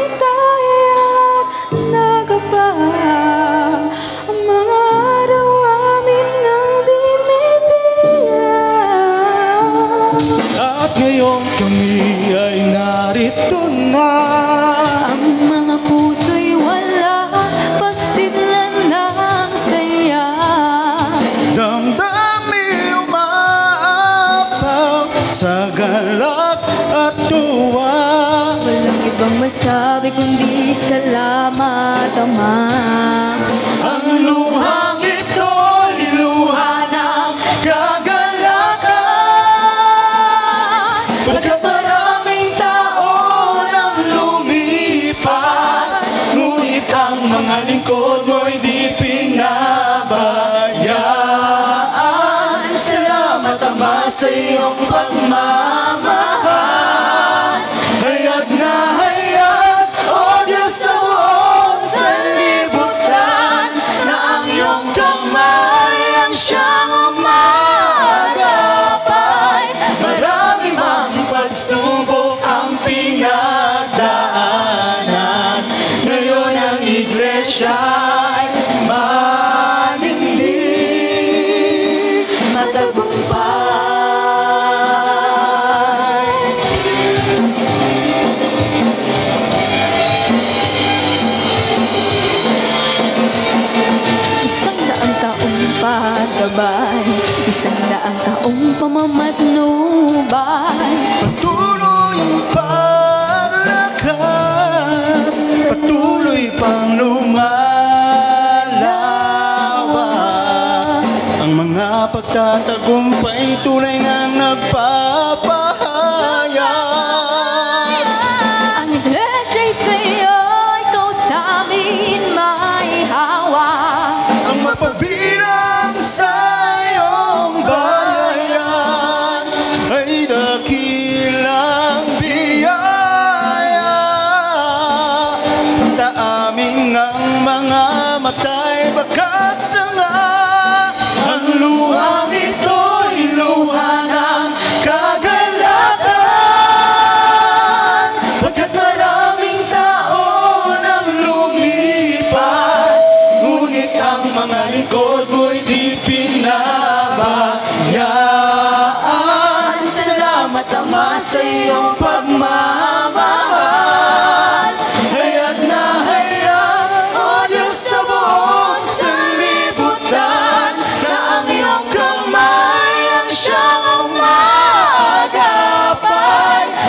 tayo't nagapa. Ang mga araw amin nang binibilang. At ngayon kami ay narito na. Ang mga puso'y wala pagsidlan ng saya. Damdami umaapaw sa galak at tuwa. Walang ibang masabi kundi salamat, Ama. Ang luhang ito'y luha ng kagalakan. Pagkat maraming taon ang lumipas, ngunit ang mga lingkod mo'y di pinabayaan. Salamat, Ama, sa iyong pagmamahal. Hayag na hayag, O Diyos sa buong sanlibutan, na ang iyong kamay ang siyang umagapay. Marami mang pagsubok ang pinagdaanan, ngayon ang iglesia'y manindig, matagumpay. Isang daang taong patgabay, isang daang taong pamamatnubay. Patuloy ang paglakas, patuloy pang lumalawak. Ang mga pagtatagumpay tunay nga nagpapahayag. Ang iglesia'y sa'yo, ikaw sa amin may hawak. Ang mapabilang sa iyong bayan ay dakilang biyaya. Sa amin ang mga matay bakas na nga. Ang luhang ito'y luha ng kagalakan. Pagkat maraming taon ang lumipas, ngunit ang mga lingkod mo'y di pinabayaan. Salamat, Ama, sa iyong pagmamahal. Hayag na hayag, O Diyos sa buong sanlibutan, na ang iyong kamay ang siyang umagapay.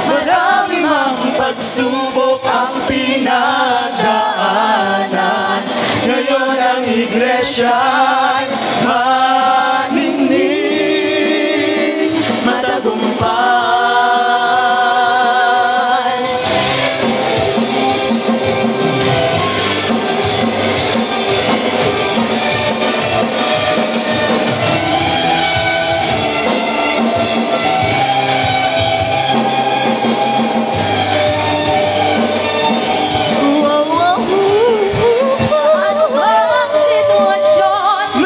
Marami mang pagsubok ang pinagdaanan, ngayon ang iglesia'y manindig, matagumpay. Ano ba ang sitwasyon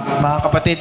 Mga kapatid,